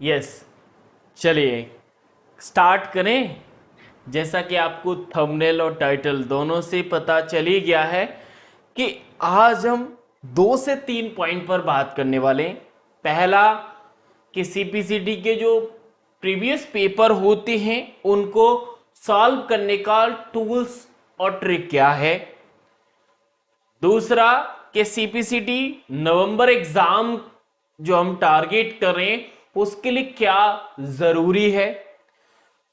Yes, चलिए start करें। जैसा कि आपको थंबनेल और टाइटल दोनों से पता चल ही गया है कि आज हम 2 से 3 पॉइंट पर बात करने वाले हैं। पहला कि सीपीसीटी के जो प्रीवियस पेपर होते हैं उनको सॉल्व करने का टूल्स और ट्रिक क्या है। दूसरा कि सीपीसीटी नवंबर एग्जाम जो हम टारगेट कर रहे हैं उसके लिए क्या जरूरी है।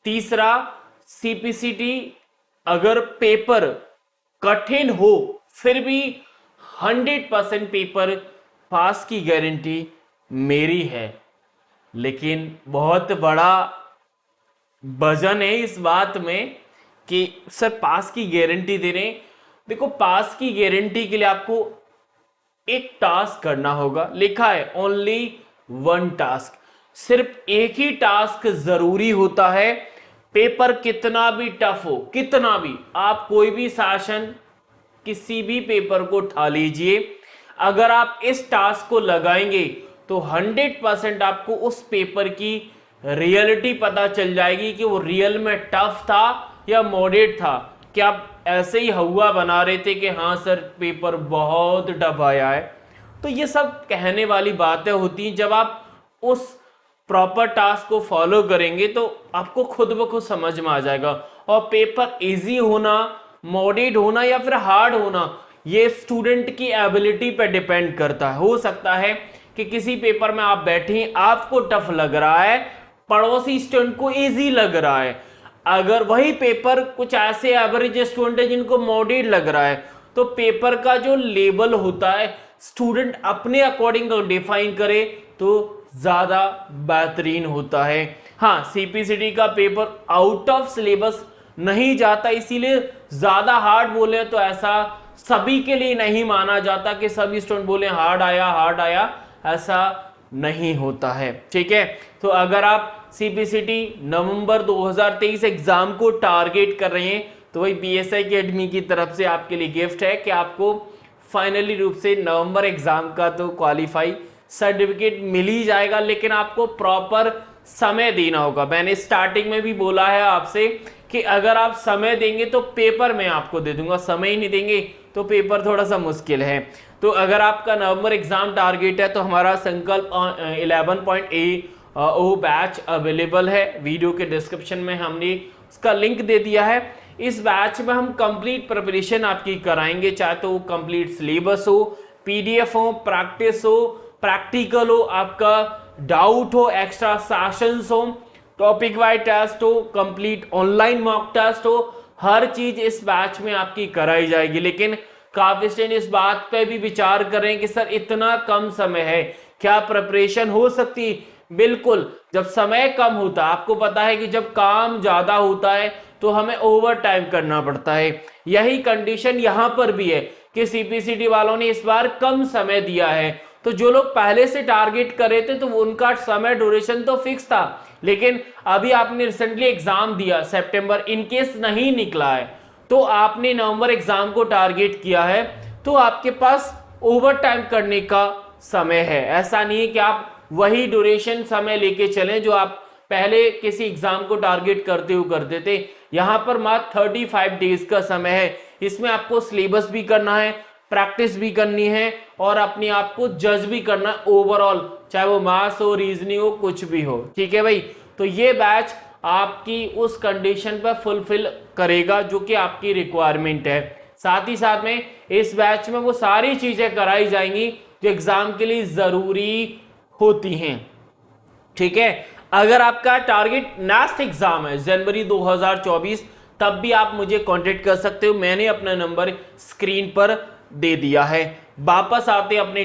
तीसरा, सीपीसीटी अगर पेपर कठिन हो फिर भी 100% पेपर पास की गारंटी मेरी है। लेकिन बहुत बड़ा वजन है इस बात में कि सर पास की गारंटी दे रहे हैं। देखो, पास की गारंटी के लिए आपको एक टास्क करना होगा। लिखा है ओनली 1 टास्क, सिर्फ एक ही टास्क जरूरी होता है। पेपर कितना भी टफ हो, कितना भी, आप कोई भी सेशन किसी भी पेपर को उठा लीजिए, अगर आप इस टास्क को लगाएंगे तो 100% आपको उस पेपर की रियलिटी पता चल जाएगी कि वो रियल में टफ था या मॉडरेट था। कि आप ऐसे ही हवा बना रहे थे कि हाँ सर पेपर बहुत टफ आया है। तो ये सब कहने वाली बातें होती हैं। जब आप उस प्रॉपर टास्क को फॉलो करेंगे तो आपको खुद ब खुद समझ में आ जाएगा। और पेपर इजी होना, मॉडरेट होना या फिर हार्ड होना, ये स्टूडेंट की एबिलिटी पे डिपेंड करता है। हो सकता है कि किसी पेपर में आप बैठे, आपको टफ लग रहा है, पड़ोसी स्टूडेंट को इजी लग रहा है। अगर वही पेपर कुछ ऐसे एवरेज स्टूडेंट है जिनको मॉडरेट लग रहा है, तो पेपर का जो लेवल होता है स्टूडेंट अपने अकॉर्डिंग डिफाइन करे तो ज्यादा बेहतरीन होता है। हाँ, सीपीसीटी का पेपर आउट ऑफ सिलेबस नहीं जाता, इसीलिए ज्यादा हार्ड बोले तो ऐसा सभी के लिए नहीं माना जाता कि सभी स्टूडेंट बोले हार्ड आया, ऐसा नहीं होता है। ठीक है, तो अगर आप सीपीसीटी नवंबर 2023 एग्जाम को टारगेट कर रहे हैं तो वही बीएसआई एकेडमी की तरफ से आपके लिए गिफ्ट है कि आपको फाइनली रूप से नवंबर एग्जाम का तो क्वालिफाई सर्टिफिकेट मिल ही जाएगा, लेकिन आपको प्रॉपर समय देना होगा। मैंने स्टार्टिंग में भी बोला है आपसे कि अगर आप समय देंगे तो पेपर मैं आपको दे दूंगा, समय ही नहीं देंगे तो पेपर थोड़ा सा मुश्किल है। तो अगर आपका नवंबर एग्जाम टारगेट है तो हमारा संकल्प 11.A वो बैच अवेलेबल है। वीडियो के डिस्क्रिप्शन में हमने उसका लिंक दे दिया है। इस बैच में हम कंप्लीट प्रिपरेशन आपकी कराएंगे, चाहे तो वो कंप्लीट सिलेबस हो, पीडीएफ हो, प्रैक्टिस हो, प्रैक्टिकल हो, आपका डाउट हो, एक्स्ट्रा सेशंस हो, टॉपिक वाइज टेस्ट हो, कंप्लीट ऑनलाइन मॉक टेस्ट हो, हर चीज इस बैच में आपकी कराई जाएगी। लेकिन काफी स्टूडेंट इस बात पे भी विचार कर रहे हैं कि सर इतना कम समय है, क्या प्रिपरेशन हो सकती? बिल्कुल, जब समय कम होता है, आपको पता है कि जब काम ज्यादा होता है तो हमें ओवर टाइम करना पड़ता है। यही कंडीशन यहां पर भी है कि सीपीसीटी वालों ने इस बार कम समय दिया है। तो जो लोग पहले से टारगेट कर रहे थे तो उनका समय ड्यूरेशन तो फिक्स था, लेकिन अभी आपने रिसेंटली एग्जाम दिया, सितंबर इनकेस नहीं निकला है तो आपने नवंबर एग्जाम को टारगेट किया है, तो आपके पास ओवर टाइम करने का समय है। ऐसा नहीं है कि आप वही ड्यूरेशन समय लेके चलें जो आप पहले किसी एग्जाम को टारगेट करते हुए करते थे। यहां पर मात्र 35 डेज का समय है। इसमें आपको सिलेबस भी करना है, प्रैक्टिस भी करनी है और अपने आप को जज भी करना है ओवरऑल, चाहे वो मैथ्स हो, रीजनिंग हो, कुछ भी हो। ठीक है भाई, तो ये बैच आपकी उस कंडीशन पर फुलफिल करेगा जो कि आपकी रिक्वायरमेंट है। साथ ही साथ में इस बैच में वो सारी चीजें कराई जाएंगी जो एग्जाम के लिए जरूरी होती हैं। ठीक है, अगर आपका टारगेट नेक्स्ट एग्जाम है जनवरी 2024, तब भी आप मुझे कांटेक्ट कर सकते हो। मैंने अपना नंबर स्क्रीन पर दे दिया है। वापस आते हैं अपने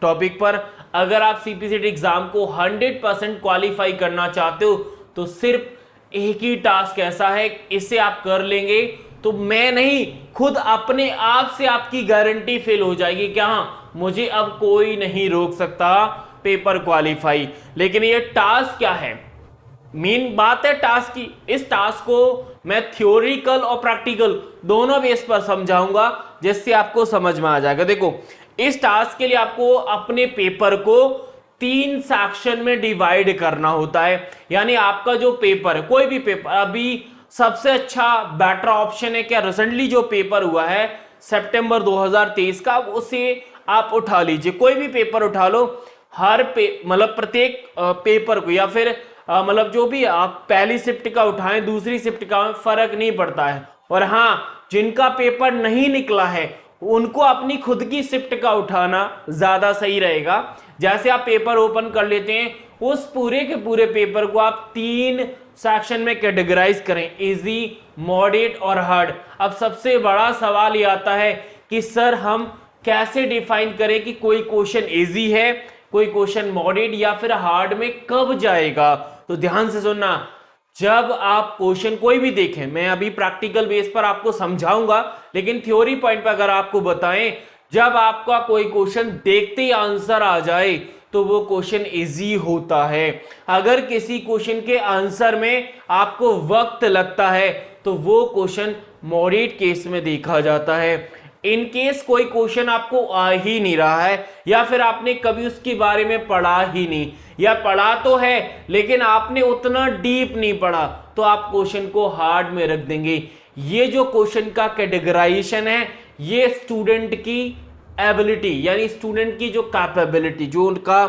टॉपिक पर। अगर आप सीपीसीटी एग्जाम को 100% क्वालिफाई करना चाहते हो तो सिर्फ एक ही टास्क ऐसा है, इसे आप कर लेंगे तो मैं नहीं, खुद अपने आप से आपकी गारंटी फेल हो जाएगी कि हाँ मुझे अब कोई नहीं रोक सकता पेपर क्वालिफाई। लेकिन ये टास्क क्या है, मेन बात है टास्क की। इस टास्क को मैं थ्योरिकल और प्रैक्टिकल दोनों बेस पर समझाऊंगा जिससे आपको समझ में आ जाएगा। देखो, इस टास्क के लिए आपको अपने पेपर को 3 सेक्शन में डिवाइड करना होता है। यानी आपका जो पेपर है, कोई भी पेपर, अभी सबसे अच्छा बेटर ऑप्शन है क्या, रिसेंटली जो पेपर हुआ है सितंबर 2023 का, उसे आप उठा लीजिए, कोई भी पेपर उठा लो, हर मतलब प्रत्येक पेपर को, या फिर मतलब जो भी आप पहली शिफ्ट का उठाएं दूसरी शिफ्ट का, फर्क नहीं पड़ता है। और हाँ, जिनका पेपर नहीं निकला है उनको अपनी खुद की शिफ्ट का उठाना ज्यादा सही रहेगा। जैसे आप पेपर ओपन कर लेते हैं, उस पूरे के पूरे पेपर को आप 3 सेक्शन में कैटेगराइज करें, इजी, मॉडरेट और हार्ड। अब सबसे बड़ा सवाल ये आता है कि सर हम कैसे डिफाइन करें कि कोई क्वेश्चन इजी है, कोई क्वेश्चन मॉडरेट या फिर हार्ड में कब जाएगा। तो ध्यान से सुनना, जब आप क्वेश्चन कोई भी देखें, मैं अभी प्रैक्टिकल बेस पर आपको समझाऊंगा, लेकिन थ्योरी पॉइंट पर अगर आपको बताएं, जब आपका कोई क्वेश्चन देखते ही आंसर आ जाए तो वो क्वेश्चन इजी होता है। अगर किसी क्वेश्चन के आंसर में आपको वक्त लगता है तो वो क्वेश्चन मॉडरेट केस में देखा जाता है। इन केस कोई क्वेश्चन आपको आ ही नहीं रहा है, या फिर आपने कभी उसके बारे में पढ़ा ही नहीं, या पढ़ा तो है लेकिन आपने उतना डीप नहीं पढ़ा, तो आप क्वेश्चन को हार्ड में रख देंगे। ये जो क्वेश्चन का कैटेगराइजेशन है, ये स्टूडेंट की एबिलिटी, यानी स्टूडेंट की जो कैपेबिलिटी, जो उनका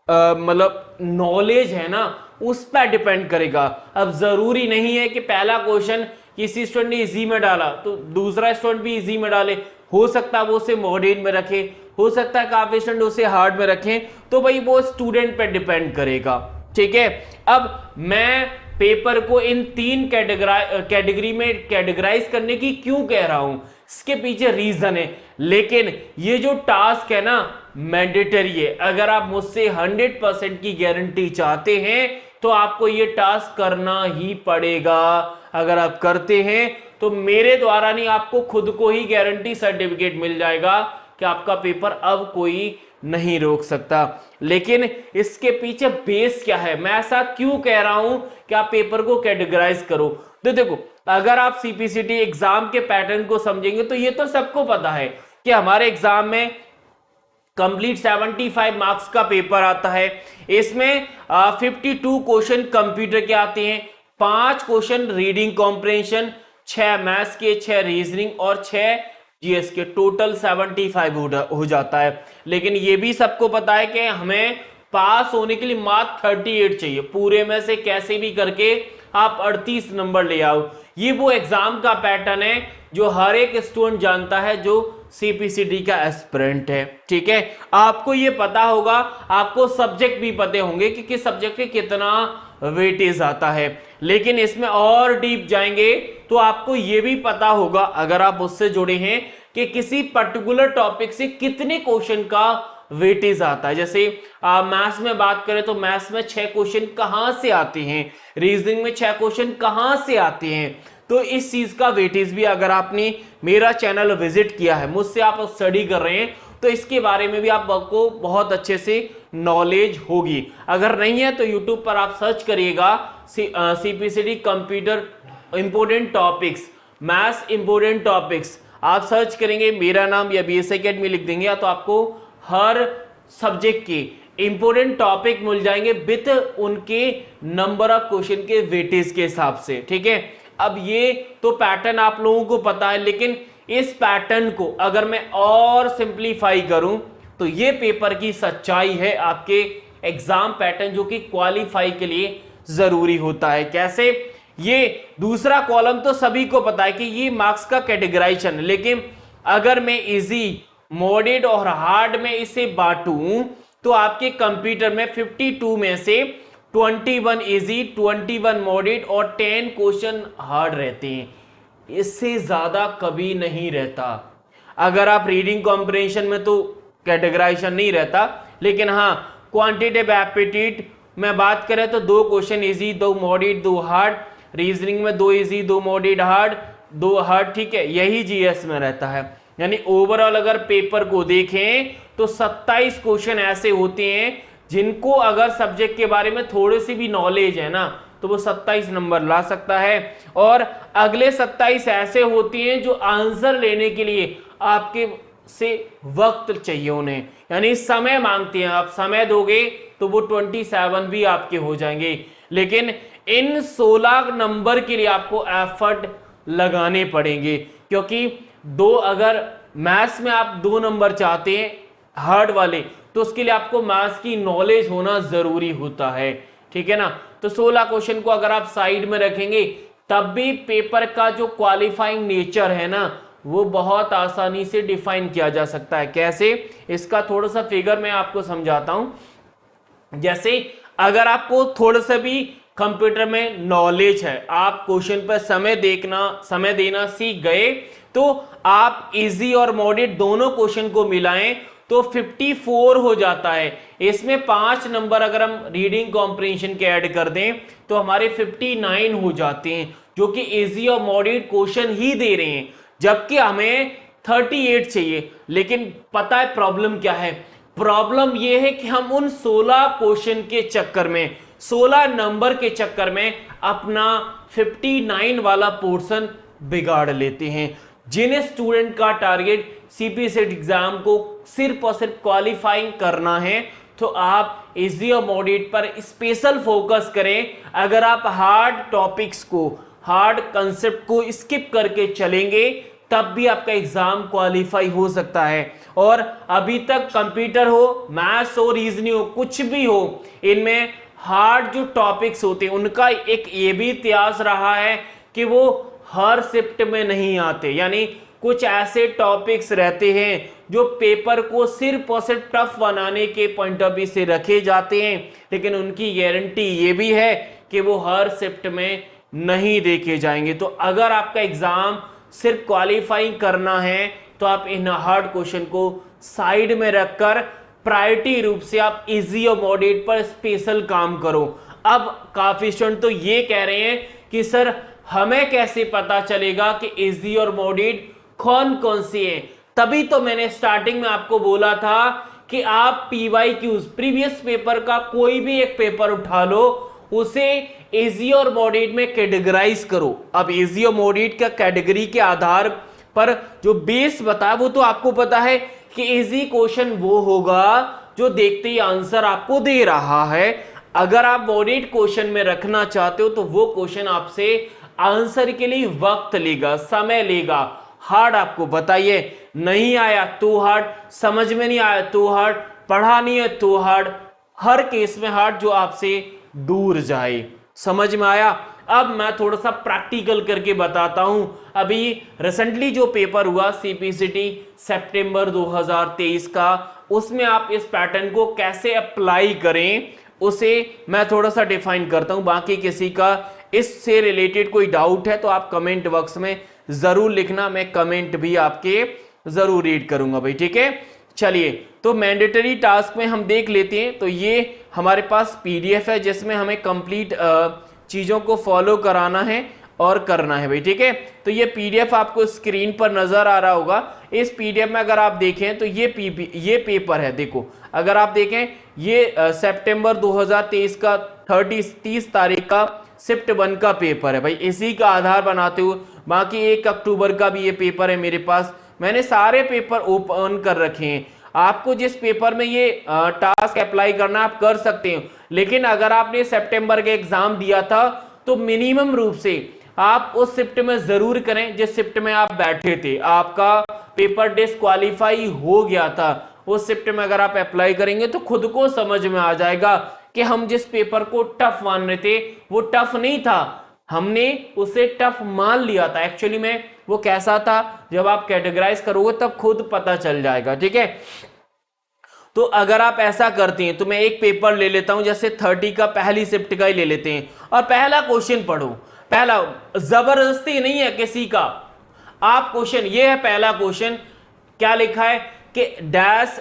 मतलब नॉलेज है ना, उस पर डिपेंड करेगा। अब जरूरी नहीं है कि पहला क्वेश्चन किसी स्टूडेंट ने इजी में डाला तो दूसरा स्टूडेंट भी इजी में डाले, हो सकता है वो उसे मॉडरेट में रखे, हो सकता है काफी स्टूडेंट उसे हार्ड में रखें, तो भाई वो स्टूडेंट पे डिपेंड करेगा। ठीक है, अब मैं पेपर को इन 3 कैटेगरी में कैटेगराइज करने की क्यों कह रहा हूं, इसके पीछे रीजन है। लेकिन ये जो टास्क है ना, मैंडेटरी है। अगर आप मुझसे 100% की गारंटी चाहते हैं तो आपको ये टास्क करना ही पड़ेगा। अगर आप करते हैं तो मेरे द्वारा नहीं, आपको खुद को ही गारंटी सर्टिफिकेट मिल जाएगा कि आपका पेपर अब कोई नहीं रोक सकता। लेकिन इसके पीछे बेस क्या है, मैं ऐसा क्यों कह रहा हूं कि आप पेपर को कैटेगराइज करो। तो देखो, अगर आप सीपीसीटी एग्जाम के पैटर्न को समझेंगे तो ये तो सबको पता है कि हमारे एग्जाम में कंप्लीट 75 मार्क्स का पेपर आता है। इसमें 52 क्वेश्चन कंप्यूटर के आते हैं, 5 क्वेश्चन रीडिंग कॉम्प्रिहेंशन, 6 मैथ्स के, 6 रीजनिंग और 6 जीएस के, टोटल 75 हो जाता है। लेकिन ये भी सबको पता है कि हमें पास होने के लिए मात्र 38 चाहिए, पूरे में से कैसे भी करके आप 38 नंबर ले आओ। ये वो एग्जाम का पैटर्न है जो हर एक स्टूडेंट जानता है जो सीपीसीटी का एस्पिरेंट है। ठीक है, आपको ये पता होगा, आपको सब्जेक्ट भी पते होंगे कि किस सब्जेक्ट के कितना वेटेज आता है। लेकिन इसमें और डीप जाएंगे तो आपको ये भी पता होगा, अगर आप उससे जुड़े हैं, कि किसी पर्टिकुलर टॉपिक से कितने क्वेश्चन का वेटेज आता है। जैसे मैथ्स में बात करें तो मैथ्स में 6 क्वेश्चन कहां से आते हैं, रीजनिंग में 6 क्वेश्चन कहां से आते हैं। तो इस चीज का वेटेज भी, अगर आपने मेरा चैनल विजिट किया है, मुझसे आप स्टडी कर रहे हैं, तो इसके बारे में भी आपको बहुत अच्छे से नॉलेज होगी। अगर नहीं है तो यूट्यूब पर आप सर्च करिएगा CPCT computer important topics, maths important topics, आप सर्च करेंगे मेरा नाम या बीएस एकेडमी लिख देंगे तो आपको हर सब्जेक्ट के इंपोर्टेंट टॉपिक मिल जाएंगे विद उनके नंबर ऑफ क्वेश्चन के वेटेज के हिसाब से। ठीक है, अब ये तो पैटर्न आप लोगों को पता है, लेकिन इस पैटर्न को अगर मैं और सिंप्लीफाई करूं तो ये पेपर की सच्चाई है, आपके एग्जाम पैटर्न जो कि क्वालिफाई के लिए जरूरी होता है। कैसे, ये दूसरा कॉलम तो सभी को पता है कि ये मार्क्स का कैटेगराइजेशन है, लेकिन अगर मैं इजी, मॉडरेट और हार्ड में इसे बांटूं तो आपके कंप्यूटर में 52 में से 21 इजी, 21 मॉडरेट और 10 क्वेश्चन हार्ड रहते हैं, इससे ज्यादा कभी नहीं रहता। अगर आप रीडिंग कॉम्प्रिहेंशन में तो कैटेगराइजेशन नहीं रहता, लेकिन हाँ क्वांटिटेटिव एप्टीट्यूड में बात करें तो 2 question easy, 2 moderate, 2 hard, reasoning में 2 इजी, 2 मॉडरेट, हार्ड, 2 हार्ड। ठीक है, यही जीएस में रहता है। यानी ओवरऑल अगर पेपर को देखें तो 27 क्वेश्चन ऐसे होते हैं जिनको अगर सब्जेक्ट के बारे में थोड़ी सी भी नॉलेज है ना तो वो 27 नंबर ला सकता है, और अगले 27 ऐसे होती हैं जो आंसर लेने के लिए आपके से वक्त चाहिए उन्हें, यानी समय मांगती हैं। आप समय दोगे तो वो 27 भी आपके हो जाएंगे। लेकिन इन 16 नंबर के लिए आपको एफर्ट लगाने पड़ेंगे, क्योंकि अगर मैथ्स में आप 2 नंबर चाहते हैं हार्ड वाले, तो उसके लिए आपको मैथ्स की नॉलेज होना जरूरी होता है, ठीक है ना। तो 16 क्वेश्चन को अगर आप साइड में रखेंगे तब भी पेपर का जो क्वालिफाइंग नेचर है ना, वो बहुत आसानी से डिफाइन किया जा सकता है। कैसे, इसका थोड़ा सा फिगर मैं आपको समझाता हूं। जैसे अगर आपको थोड़ा सा भी कंप्यूटर में नॉलेज है, आप क्वेश्चन पर समय देना सीख गए, तो आप इजी और मॉडरेट दोनों क्वेश्चन को मिलाएं तो 54 हो जाता है। इसमें 5 नंबर अगर हम रीडिंग कॉम्प्रिहेंशन के ऐड कर दें तो हमारे 59 हो जाते हैं, जो कि इजी और मॉडरेट क्वेश्चन ही दे रहे हैं, जबकि हमें 38 चाहिए। लेकिन पता है प्रॉब्लम क्या है? प्रॉब्लम यह है कि हम उन 16 क्वेश्चन के चक्कर में, 16 नंबर के चक्कर में अपना 59 वाला पोर्शन बिगाड़ लेते हैं। जिन स्टूडेंट का टारगेट सीपीसीटी एग्जाम को सिर्फ और सिर्फ क्वालिफाइंग करना है, तो आप इजी और मॉडरेट पर स्पेशल फोकस करें। अगर आप हार्ड टॉपिक्स को, हार्ड कंसेप्ट को स्किप करके चलेंगे तब भी आपका एग्जाम क्वालिफाई हो सकता है। और अभी तक कंप्यूटर हो, मैथ्स हो, रीजनिंग हो, कुछ भी हो, इनमें हार्ड जो टॉपिक्स होते हैं उनका एक ये भी इतिहास रहा है कि वो हर शिफ्ट में नहीं आते। यानी कुछ ऐसे टॉपिक्स रहते हैं जो पेपर को सिर्फ और सिर्फ टफ बनाने के पॉइंट ऑफ व्यू से रखे जाते हैं, लेकिन उनकी गारंटी ये भी है कि वो हर शिफ्ट में नहीं देखे जाएंगे। तो अगर आपका एग्जाम सिर्फ क्वालिफाई करना है तो आप इन हार्ड क्वेश्चन को साइड में रखकर प्रायोरिटी रूप से आप इजी और मॉडरेट पर स्पेशल काम करो। अब काफी स्टूडेंट तो ये कह रहे हैं कि सर हमें कैसे पता चलेगा कि इजी और मॉडरेट कौन कौन सी है? तभी तो मैंने स्टार्टिंग में आपको बोला था कि आप PYQs, प्रीवियस पेपर का कोई भी एक पेपर उठा लो, उसे इजी और मॉडरेट में कैटेगराइज करो। अब इजी और मॉडरेट का कैटेगरी के आधार पर जो बेस बता, वो तो आपको पता है कि इजी क्वेश्चन वो होगा जो देखते ही आंसर आपको दे रहा है। अगर आप मॉडरेट क्वेश्चन में रखना चाहते हो तो वो क्वेश्चन आपसे आंसर के लिए वक्त लेगा, समय लेगा। हार्ड आपको बताइए, नहीं आया तो हार्ड, समझ में नहीं आया तो हार्ड, पढ़ा नहीं है तो हार्ड, हर केस में हार्ड जो आपसे दूर जाए। समझ में आया? अब मैं थोड़ा सा प्रैक्टिकल करके बताता हूं। अभी रिसेंटली जो पेपर हुआ सीपीसीटी सितंबर 2023 का, उसमें आप इस पैटर्न को कैसे अप्लाई करें उसे मैं थोड़ा सा डिफाइन करता हूं। बाकी किसी का इससे रिलेटेड कोई डाउट है तो आप कमेंट बॉक्स में जरूर लिखना, मैं कमेंट भी आपके जरूर रीड करूंगा भाई, ठीक है। चलिए, तो मैंडेटरी टास्क में हम देख लेते हैं। तो ये हमारे पास पीडीएफ है जिसमें हमें कंप्लीट चीजों को फॉलो कराना है और करना है भाई, ठीक है। तो ये पीडीएफ आपको स्क्रीन पर नजर आ रहा होगा। इस पीडीएफ में अगर आप देखें तो ये पेपर है। देखो, अगर आप देखें ये सितंबर 2023 का 30 तारीख का शिफ्ट 1 का पेपर है भाई, इसी का आधार बनाते हुए बाकी 1 अक्टूबर का भी ये पेपर है मेरे पास। मैंने सारे पेपर ओपन कर रखे हैं। आपको जिस पेपर में ये टास्क अप्लाई करना आप कर सकते हो, लेकिन अगर आपने सितंबर के एग्जाम दिया था तो मिनिमम रूप से आप उस शिफ्ट में जरूर करें जिस शिफ्ट में आप बैठे थे। आपका पेपर डिस्क्वालीफाई हो गया था, उस शिफ्ट में अगर आप अप्लाई करेंगे तो खुद को समझ में आ जाएगा कि हम जिस पेपर को टफ मान रहे थे वो टफ नहीं था, हमने उसे टफ मान लिया था। एक्चुअली में वो कैसा था, जब आप कैटेगराइज करोगे तब खुद पता चल जाएगा, ठीक है। तो अगर आप ऐसा करते हैं तो मैं एक पेपर ले लेता हूं, जैसे 30 का पहली शिफ्ट का ही ले लेते हैं और पहला क्वेश्चन पढ़ो। पहला जबरदस्ती नहीं है किसी का, आप क्वेश्चन, ये है पहला क्वेश्चन। क्या लिखा है कि डैश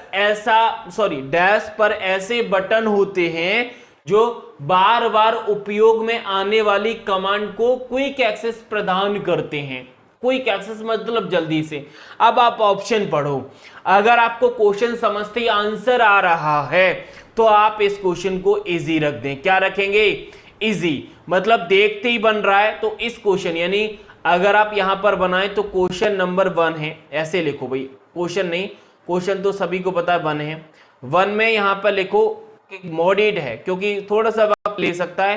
पर ऐसे बटन होते हैं जो बार बार उपयोग में आने वाली कमांड को क्विक एक्सेस प्रदान करते हैं। क्विक एक्सेस मतलब जल्दी से। अब आप ऑप्शन पढ़ो। अगर आपको क्वेश्चन समझते ही आंसर आ रहा है तो आप इस क्वेश्चन को इजी रख दें। क्या रखेंगे? इजी, मतलब देखते ही बन रहा है तो इस क्वेश्चन, यानी अगर आप यहां पर बनाएं तो क्वेश्चन नंबर 1 है, ऐसे लिखो भाई। क्वेश्चन नहीं, क्वेश्चन तो सभी को पता है 1 है। 1 में यहां पर लिखो मॉडेड है क्योंकि थोड़ा सा वक्त ले सकता है।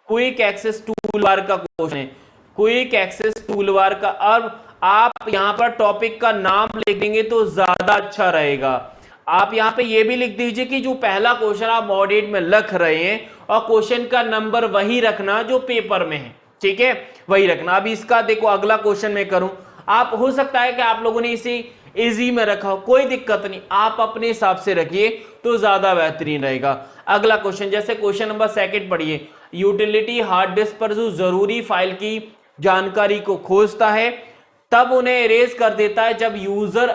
क्विक एक्सेस टूल बार का क्वेश्चन है, क्विक एक्सेस टूल बार का। अब आप यहां पर टॉपिक का नाम लिख देंगे तो ज्यादा अच्छा रहेगा। आप यहां पे ये भी लिख दीजिए कि जो पहला क्वेश्चन आप मॉडेड में लिख रहे हैं और क्वेश्चन का नंबर वही रखना जो पेपर में है, ठीक है, वही रखना। अभी इसका देखो अगला क्वेश्चन मैं करूं, आप हो सकता है कि आप लोगों ने इसे इजी में रखा हो, कोई दिक्कत नहीं, आप अपने हिसाब से रखिए तो ज्यादा बेहतरीन रहेगा। अगला क्वेश्चन, जैसे क्वेश्चन नंबर 2 पढ़िए, यूटिलिटी हार्ड डिस्क पर जो जरूरी फाइल की जानकारी को खोजता है तब उन्हें इरेज कर देता है जब यूजर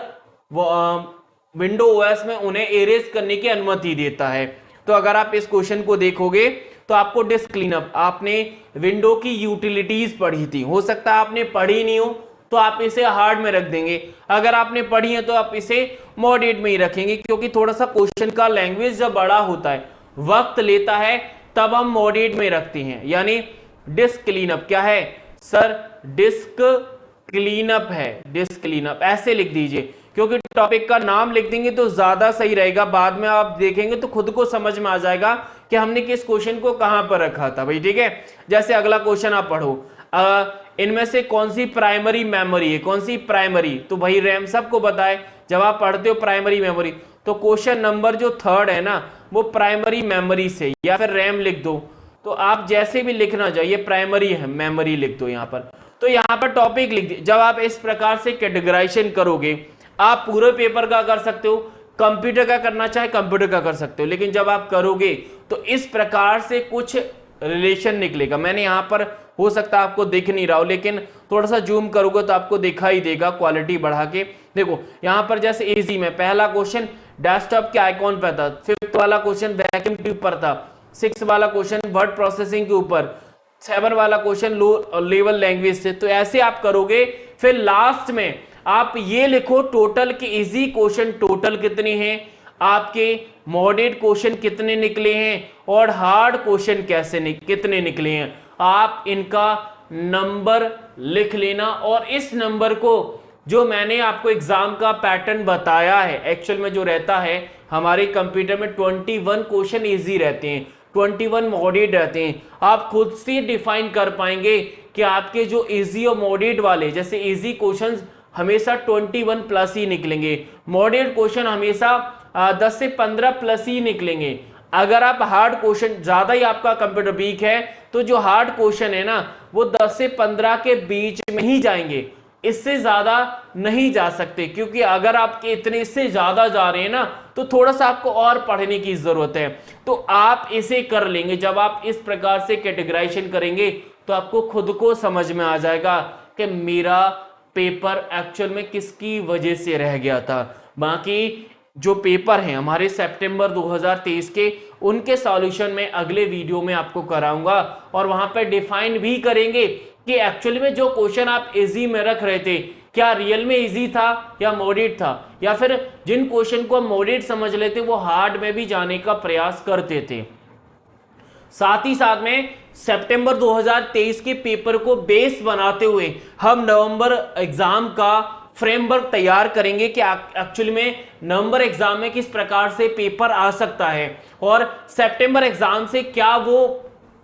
विंडो ओएस में उन्हें इरेज करने की अनुमति देता है। तो अगर आप इस क्वेश्चन को देखोगे तो आपको डिस्क क्लीनअप, आपने विंडो की यूटिलिटीज पढ़ी थी, हो सकता है आपने पढ़ी नहीं हो तो आप इसे हार्ड में रख देंगे, अगर आपने पढ़ी है तो आप इसे मॉडरेट में ही रखेंगे, क्योंकि थोड़ा सा क्वेश्चन का लैंग्वेज जब बड़ा होता है, वक्त लेता है, तब हम मॉडरेट में रखते हैं। यानी डिस्क क्लीनअप क्या है सर, डिस्क क्लीनअप है, डिस्क क्लीनअप ऐसे लिख दीजिए, क्योंकि टॉपिक का नाम लिख देंगे तो ज्यादा सही रहेगा। बाद में आप देखेंगे तो खुद को समझ में आ जाएगा कि हमने किस क्वेश्चन को कहां पर रखा था भाई, ठीक है। जैसे अगला क्वेश्चन आप पढ़ो, इनमें से कौन सी प्राइमरी मेमोरी है, कौन सी प्राइमरी, तो भाई रैम सबको पता है, जब आप पढ़ते हो प्राइमरी मेमोरी तो क्वेश्चन नंबर जो 3 है ना वो प्राइमरी मेमोरी से या फिर रैम लिख दो, तो आप जैसे भी लिखना चाहिए प्राइमरी है मेमोरी लिख दो यहां पर। तो यहां पर टॉपिक लिख दिए। जब आप इस प्रकार से कैटेगराइजेशन करोगे, आप पूरे पेपर का कर सकते हो, कंप्यूटर का करना चाहे कंप्यूटर का कर सकते हो, लेकिन जब आप करोगे तो इस प्रकार से कुछ रिलेशन निकलेगा। मैंने यहां पर हो सकता है आपको दिख नहीं रहा हो, लेकिन थोड़ा सा जूम करोगे तो आपको दिखाई देगा, क्वालिटी बढ़ा के देखो। यहां पर जैसे इजी में पहला क्वेश्चन डेस्कटॉप के आइकॉन पर था, 5th वाला क्वेश्चन वैक्यूम ट्यूब पर था, 6 वाला क्वेश्चन वर्ड प्रोसेसिंग के ऊपर, 7 वाला क्वेश्चन लो लेवल लैंग्वेज से। तो ऐसे आप करोगे, फिर लास्ट में आप ये लिखो टोटल के इजी क्वेश्चन टोटल कितने हैं, आपके मॉडरेट क्वेश्चन कितने निकले हैं और हार्ड क्वेश्चन कितने निकले हैं, आप इनका नंबर लिख लेना। और इस नंबर को जो मैंने आपको एग्जाम का पैटर्न बताया है, एक्चुअल में जो रहता है हमारे कंप्यूटर में 21 क्वेश्चन इजी रहते हैं, 21 मॉडरेट रहते हैं। आप खुद से डिफाइन कर पाएंगे कि आपके जो इजी और मॉडरेट वाले, जैसे इजी क्वेश्चंस हमेशा 21 प्लस ही निकलेंगे, मॉडरेट क्वेश्चन हमेशा 10 से 15 प्लस ही निकलेंगे। अगर आप हार्ड क्वेश्चन, ज्यादा ही आपका कंप्यूटर वीक है तो जो हार्ड क्वेश्चन है ना वो 10 से 15 के बीच में ही जाएंगे, इससे ज्यादा नहीं जा सकते, क्योंकि अगर आपके इतने से ज्यादा जा रहे हैं ना तो थोड़ा सा आपको और पढ़ने की जरूरत है। तो आप इसे कर लेंगे, जब आप इस प्रकार से कैटेगराइजेशन करेंगे तो आपको खुद को समझ में आ जाएगा कि मेरा पेपर एक्चुअल में किसकी वजह से रह गया था। बाकी जो पेपर हैं हमारे सितंबर 2023 के, उनके सॉल्यूशन में अगले वीडियो में आपको कराऊंगा, और वहां पर डिफाइन भी करेंगे कि एक्चुअली में जो क्वेश्चन आप इजी में रख रहे थे क्या रियल में इजी था या मॉडरेट था, या फिर जिन क्वेश्चन को हम मॉडरेट समझ लेते वो हार्ड में भी जाने का प्रयास करते थे। साथ ही साथ में सितंबर 2023 के पेपर को बेस बनाते हुए हम नवंबर एग्जाम का फ्रेमवर्क तैयार करेंगे कि एक्चुअली में नवंबर एग्जाम में किस प्रकार से पेपर आ सकता है, और सितंबर एग्जाम से क्या वो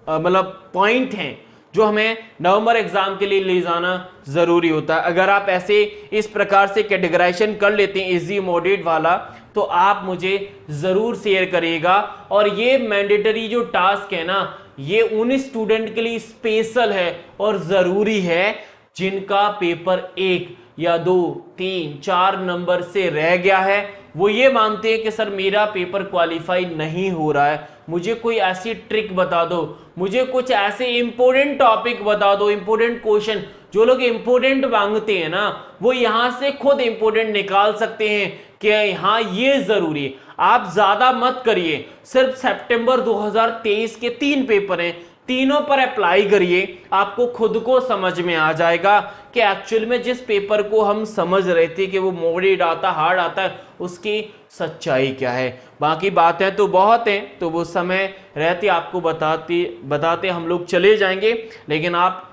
मतलब पॉइंट हैं जो हमें नवंबर एग्जाम के लिए ले जाना जरूरी होता है। अगर आप ऐसे इस प्रकार से कैटेगराइजेशन कर लेते हैं इजी मॉडरेट वाला, तो आप मुझे जरूर शेयर करिएगा। और ये मैंडेटरी जो टास्क है ना, ये उन स्टूडेंट के लिए स्पेशल है और जरूरी है जिनका पेपर 1 या 2, 3, 4 नंबर से रह गया है, वो ये मानते हैं कि सर मेरा पेपर क्वालिफाई नहीं हो रहा है, मुझे कोई ऐसी ट्रिक बता दो, मुझे कुछ ऐसे इंपॉर्टेंट टॉपिक बता दो, इंपॉर्टेंट क्वेश्चन। जो लोग इंपॉर्टेंट मांगते हैं ना वो यहां से खुद इंपॉर्टेंट निकाल सकते हैं कि हाँ ये जरूरी है। आप ज्यादा मत करिए, सिर्फ सितंबर 2023 के 3 पेपर हैं, तीनों पर अप्लाई करिए, आपको खुद को समझ में आ जाएगा कि एक्चुअल में जिस पेपर को हम समझ रहे थे कि वो मॉडरेट आता हार्ड आता है, उसकी सच्चाई क्या है। बाकी बातें तो बहुत हैं, तो वो समय रहते आपको बताते हम लोग चले जाएंगे। लेकिन आप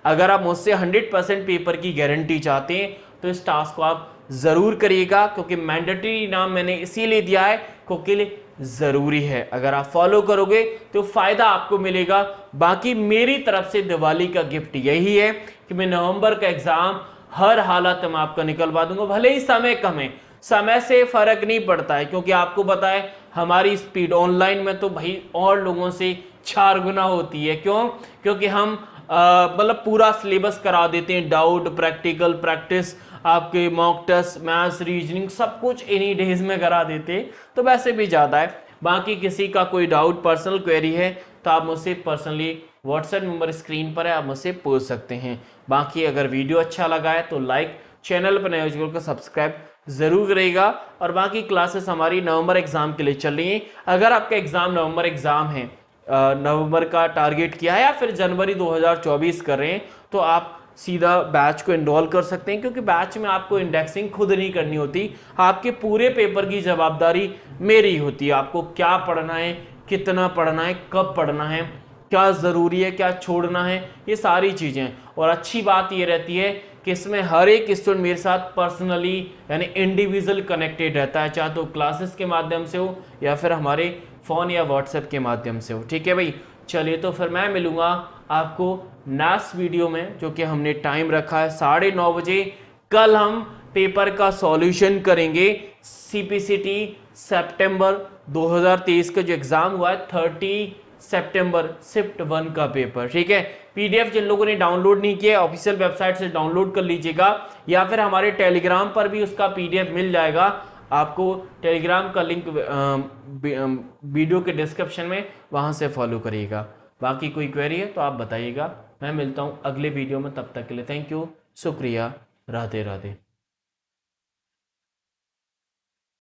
अगर आप मुझसे 100% पेपर की गारंटी चाहते हैं तो इस टास्क को आप जरूर करिएगा, क्योंकि मैंडेटरी नाम मैंने इसीलिए दिया है क्योंकि जरूरी है। अगर आप फॉलो करोगे तो फायदा आपको मिलेगा। बाकी मेरी तरफ से दिवाली का गिफ्ट यही है कि मैं नवंबर का एग्जाम हर हालत में आपका निकलवा दूंगा, भले ही समय कम है, समय से फर्क नहीं पड़ता है, क्योंकि आपको पता है हमारी स्पीड ऑनलाइन में तो भाई और लोगों से 4 गुना होती है। क्यों? क्योंकि हम मतलब पूरा सिलेबस करा देते हैं, डाउट, प्रैक्टिकल, प्रैक्टिस, आपके मॉक टेस्ट, मैथ्स, रीजनिंग, सब कुछ इन्हीं डेज में करा देते हैं, तो वैसे भी ज़्यादा है। बाकी किसी का कोई डाउट, पर्सनल क्वेरी है तो आप मुझसे पर्सनली, व्हाट्सएप नंबर स्क्रीन पर है, आप मुझसे पूछ सकते हैं। बाकी अगर वीडियो अच्छा लगा है तो लाइक, चैनल पर नए को सब्सक्राइब जरूर करेगा। और बाकी क्लासेस हमारी नवंबर एग्जाम के लिए चल रही है। अगर आपका एग्जाम नवंबर एग्जाम है, नवंबर का टारगेट किया है या फिर जनवरी 2024 कर रहे हैं, तो आप सीधा बैच को इनरोल कर सकते हैं, क्योंकि बैच में आपको इंडेक्सिंग खुद नहीं करनी होती, आपके पूरे पेपर की जवाबदारी मेरी होती है। आपको क्या पढ़ना है, कितना पढ़ना है, कब पढ़ना है, क्या ज़रूरी है, क्या छोड़ना है, ये सारी चीज़ें। और अच्छी बात ये रहती है कि इसमें हर एक स्टूडेंट मेरे साथ पर्सनली यानी इंडिविजुअल कनेक्टेड रहता है, चाहे तो क्लासेस के माध्यम से हो या फिर हमारे फ़ोन या व्हाट्सएप के माध्यम से हो। ठीक है भाई, चलिए तो फिर मैं मिलूँगा आपको नेक्स्ट वीडियो में, जो कि हमने टाइम रखा है 9:30 बजे। कल हम पेपर का सॉल्यूशन करेंगे, सीपीसीटी सितंबर 2023 का जो एग्ज़ाम हुआ है 30 सितंबर शिफ्ट 1 का पेपर। ठीक है, पीडीएफ जिन लोगों ने डाउनलोड नहीं किया ऑफिशियल वेबसाइट से डाउनलोड कर लीजिएगा, या फिर हमारे टेलीग्राम पर भी उसका पीडीएफ मिल जाएगा आपको। टेलीग्राम का लिंक वीडियो के डिस्क्रिप्शन में, वहां से फॉलो करिएगा। बाकी कोई क्वेरी है तो आप बताइएगा। मैं मिलता हूं अगले वीडियो में, तब तक के लिए थैंक यू, शुक्रिया, राधे राधे।